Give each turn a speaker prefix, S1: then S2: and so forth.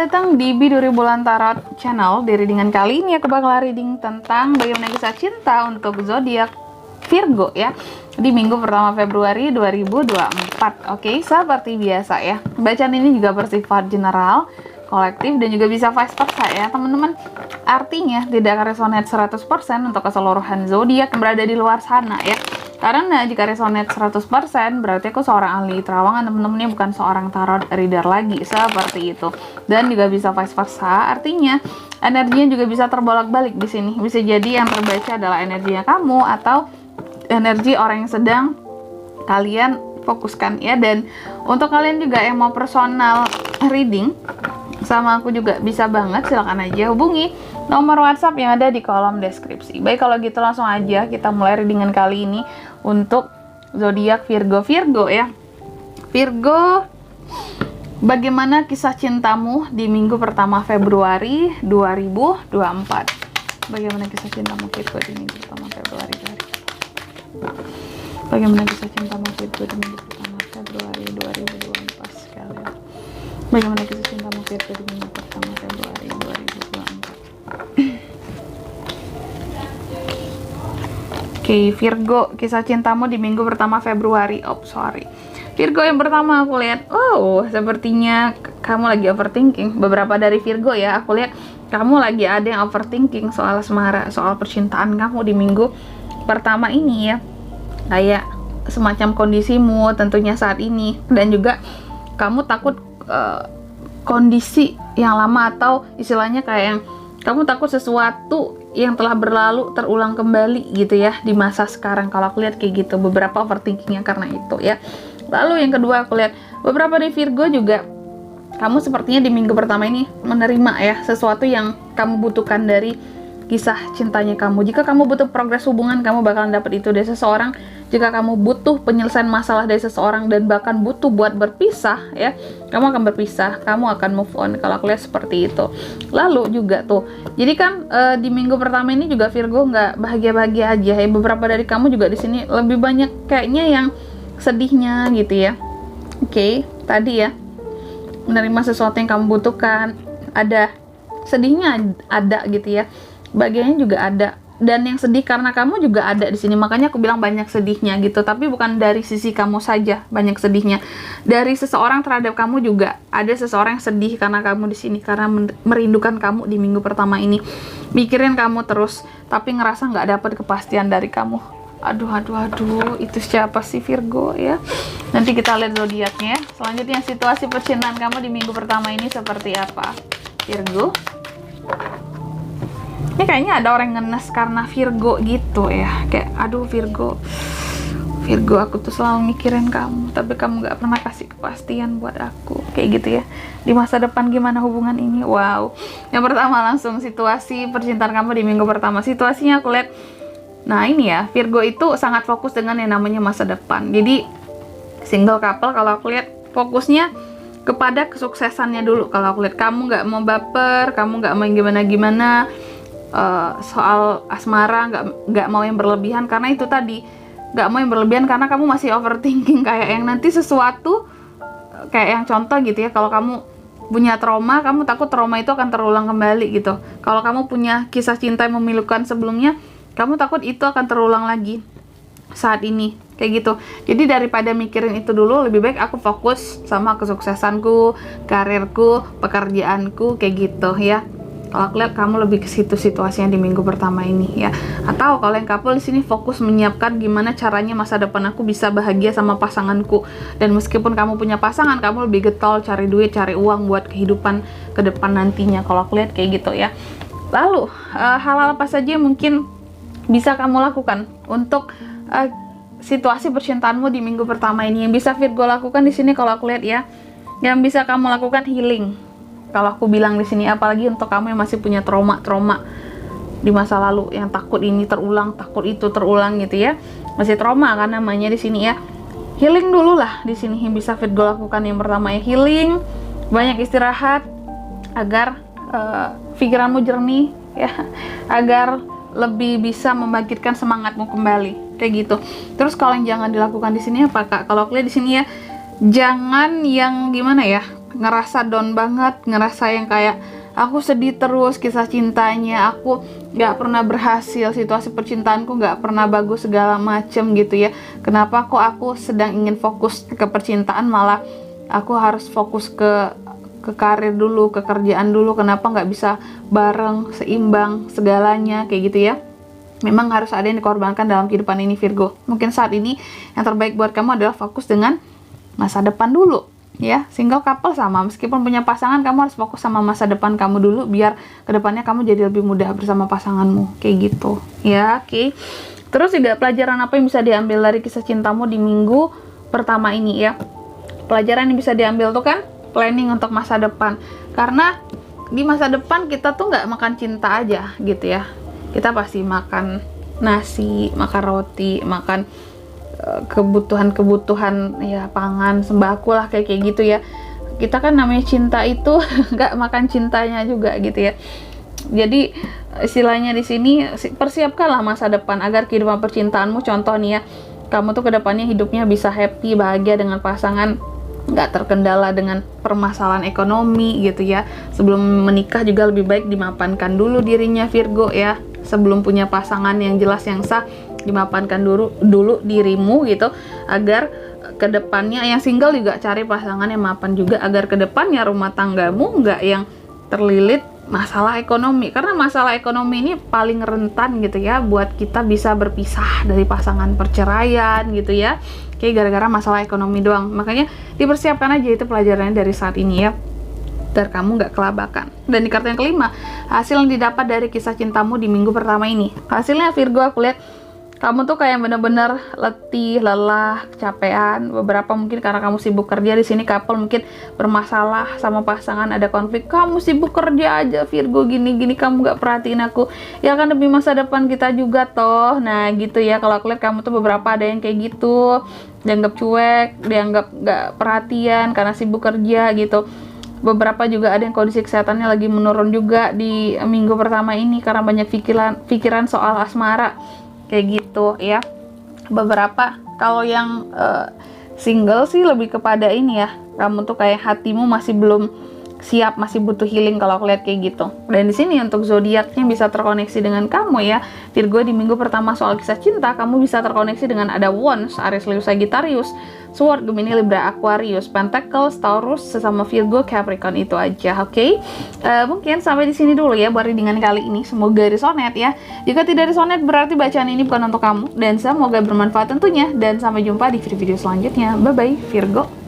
S1: datang di Biduri Bulan Tarot Channel. Di readingan kali ini aku bakal reading tentang bagaimana kisah cinta untuk zodiak Virgo ya di minggu pertama Februari 2024. Oke, seperti biasa ya. Bacaan ini juga bersifat general, kolektif, dan juga bisa vice versa ya teman-teman. Artinya tidak resonate 100% untuk keseluruhan zodiak yang berada di luar sana ya. Karena jika resonate 100% berarti aku seorang ahli terawangan, teman-temannya bukan seorang tarot reader lagi, seperti itu. Dan juga bisa vice versa, artinya energinya juga bisa terbolak-balik di sini. Bisa jadi yang terbaca adalah energinya kamu atau energi orang yang sedang kalian fokuskan ya. Dan untuk kalian juga yang mau personal reading sama aku juga bisa banget, silahkan aja hubungi nomor WhatsApp yang ada di kolom deskripsi. Baik, kalau gitu langsung aja kita mulai readingan kali ini untuk zodiak Virgo ya. Virgo, bagaimana kisah cintamu di minggu pertama Februari 2024? Bagaimana kisah cintamu Virgo di minggu pertama Februari 2024? Bagaimana kisah cintamu Virgo di minggu pertama Februari 2024 sekalian? Bagaimana kisah cintamu Virgo di minggu pertama Februari 2024? Oke, Virgo, kisah cintamu di minggu pertama Februari. Virgo yang pertama aku lihat, sepertinya kamu lagi overthinking. Beberapa dari Virgo ya, aku lihat kamu lagi ada yang overthinking soal asmara, soal percintaan kamu di minggu pertama ini ya. Kayak semacam kondisimu tentunya saat ini, dan juga kamu takut kondisi yang lama, atau istilahnya kayak yang kamu takut sesuatu yang telah berlalu terulang kembali gitu ya di masa sekarang. Kalau aku lihat kayak gitu, beberapa overthinkingnya karena itu ya. Lalu yang kedua aku lihat beberapa dari Virgo juga, kamu sepertinya di minggu pertama ini menerima ya sesuatu yang kamu butuhkan dari kisah cintanya kamu. Jika kamu butuh progres hubungan, kamu bakalan dapat itu dari seseorang. Jika kamu butuh penyelesaian masalah dari seseorang dan bahkan butuh buat berpisah ya, kamu akan berpisah, kamu akan move on. Kalau aku lihat seperti itu. Lalu juga tuh, jadi kan di minggu pertama ini juga Virgo nggak bahagia-bahagia aja ya. Beberapa dari kamu juga di sini lebih banyak kayaknya yang sedihnya gitu ya. Oke, tadi ya menerima sesuatu yang kamu butuhkan, ada sedihnya, ada gitu ya. Bagiannya juga ada, dan yang sedih karena kamu juga ada di sini. Makanya aku bilang banyak sedihnya gitu. Tapi bukan dari sisi kamu saja banyak sedihnya, dari seseorang terhadap kamu juga ada seseorang yang sedih karena kamu di sini, karena merindukan kamu di minggu pertama ini, mikirin kamu terus, tapi ngerasa nggak dapat kepastian dari kamu. Aduh, itu siapa sih Virgo ya? Nanti kita lihat zodiaknya ya. Selanjutnya situasi percintaan kamu di minggu pertama ini seperti apa Virgo? Ini kayaknya ada orang yang ngenes karena Virgo gitu ya. Kayak aduh Virgo, aku tuh selalu mikirin kamu, tapi kamu gak pernah kasih kepastian buat aku. Kayak gitu ya. Di masa depan gimana hubungan ini? Wow. Yang pertama langsung situasi percintaan kamu di minggu pertama. Situasinya aku lihat, nah ini ya, Virgo itu sangat fokus dengan yang namanya masa depan. Jadi single couple kalau aku lihat fokusnya kepada kesuksesannya dulu. Kalau aku lihat kamu gak mau baper, kamu gak mau gimana-gimana. Soal asmara nggak mau yang berlebihan, karena itu tadi nggak mau yang berlebihan karena kamu masih overthinking, kayak yang nanti sesuatu kayak yang contoh gitu ya, kalau kamu punya trauma, kamu takut trauma itu akan terulang kembali gitu. Kalau kamu punya kisah cinta yang memilukan sebelumnya, kamu takut itu akan terulang lagi saat ini, kayak gitu. Jadi daripada mikirin itu dulu, lebih baik aku fokus sama kesuksesanku, karirku, pekerjaanku, kayak gitu ya. Kalau aku lihat kamu lebih ke situ situasinya di minggu pertama ini ya. Atau kalau yang couple di sini fokus menyiapkan gimana caranya masa depan aku bisa bahagia sama pasanganku. Dan meskipun kamu punya pasangan, kamu lebih getol cari duit, cari uang buat kehidupan ke depan nantinya. Kalau aku lihat kayak gitu ya. Lalu hal-hal apa saja yang mungkin bisa kamu lakukan untuk situasi percintaanmu di minggu pertama ini? Yang bisa Virgo lakukan di sini kalau aku lihat ya, yang bisa kamu lakukan healing. Kalau aku bilang di sini, apalagi untuk kamu yang masih punya trauma di masa lalu, yang takut ini terulang, takut itu terulang gitu ya, masih trauma kan namanya di sini ya. Healing dulu lah di sini yang bisa Virgo lakukan. Yang pertama ya healing, banyak istirahat agar pikiranmu jernih ya, agar lebih bisa membangkitkan semangatmu kembali, kayak gitu. Terus kalau yang jangan dilakukan di sini apa Kak? Kalau aku lihat di sini ya, jangan yang gimana ya, ngerasa down banget, ngerasa yang kayak aku sedih terus kisah cintanya, aku nggak pernah berhasil, situasi percintaanku nggak pernah bagus segala macem gitu ya. Kenapa kok aku sedang ingin fokus ke percintaan malah aku harus fokus ke karir dulu, ke kerjaan dulu, kenapa nggak bisa bareng, seimbang, segalanya, kayak gitu ya. Memang harus ada yang dikorbankan dalam kehidupan ini Virgo. Mungkin saat ini yang terbaik buat kamu adalah fokus dengan masa depan dulu ya. Single couple sama, meskipun punya pasangan kamu harus fokus sama masa depan kamu dulu, biar kedepannya kamu jadi lebih mudah bersama pasanganmu, kayak gitu ya. Oke. Terus juga pelajaran apa yang bisa diambil dari kisah cintamu di minggu pertama ini ya. Pelajaran yang bisa diambil tuh kan planning untuk masa depan, karena di masa depan kita tuh nggak makan cinta aja gitu ya, kita pasti makan nasi, makan roti, makan kebutuhan ya, pangan, sembako lah, kayak gitu ya. Kita kan namanya cinta itu nggak makan cintanya juga gitu ya. Jadi istilahnya di sini persiapkanlah masa depan agar kehidupan percintaanmu, contoh nih ya, kamu tuh kedepannya hidupnya bisa happy, bahagia dengan pasangan, nggak terkendala dengan permasalahan ekonomi gitu ya. Sebelum menikah juga lebih baik dimapankan dulu dirinya Virgo ya. Sebelum punya pasangan yang jelas yang sah, dimapankan dulu dirimu gitu, agar kedepannya yang single juga cari pasangan yang mapan juga, agar kedepannya rumah tanggamu nggak yang terlilit masalah ekonomi, karena masalah ekonomi ini paling rentan gitu ya buat kita bisa berpisah dari pasangan, perceraian gitu ya, kayak gara-gara masalah ekonomi doang. Makanya dipersiapkan aja itu pelajarannya dari saat ini ya, biar kamu nggak kelabakan. Dan di kartu yang kelima, hasil yang didapat dari kisah cintamu di minggu pertama ini, hasilnya Virgo aku lihat kamu tuh kayak bener-bener letih, lelah, kecapean. Beberapa mungkin karena kamu sibuk kerja. Di sini couple mungkin bermasalah sama pasangan, ada konflik. Kamu sibuk kerja aja Virgo, gini-gini, kamu gak perhatiin aku. Ya kan demi masa depan kita juga toh. Nah gitu ya, kalau aku lihat kamu tuh beberapa ada yang kayak gitu, dianggap cuek, dianggap gak perhatian karena sibuk kerja gitu. Beberapa juga ada yang kondisi kesehatannya lagi menurun juga di minggu pertama ini karena banyak pikiran soal asmara, kayak gitu ya. Beberapa kalau yang single sih lebih kepada ini ya, kamu tuh kayak hatimu masih belum siap, masih butuh healing kalau aku lihat kayak gitu. Dan di sini untuk zodiaknya bisa terkoneksi dengan kamu ya Virgo. Di minggu pertama soal kisah cinta, kamu bisa terkoneksi dengan ada Wands, Aries, Leo, Sagittarius, Sword, Gemini, Libra, Aquarius, Pentacles, Taurus, sesama Virgo, Capricorn, itu aja. Oke. Mungkin sampai di sini dulu ya buat readingan kali ini. Semoga resonate ya. Jika tidak resonate berarti bacaan ini bukan untuk kamu, dan semoga bermanfaat tentunya. Dan sampai jumpa di video-video selanjutnya. Bye bye Virgo.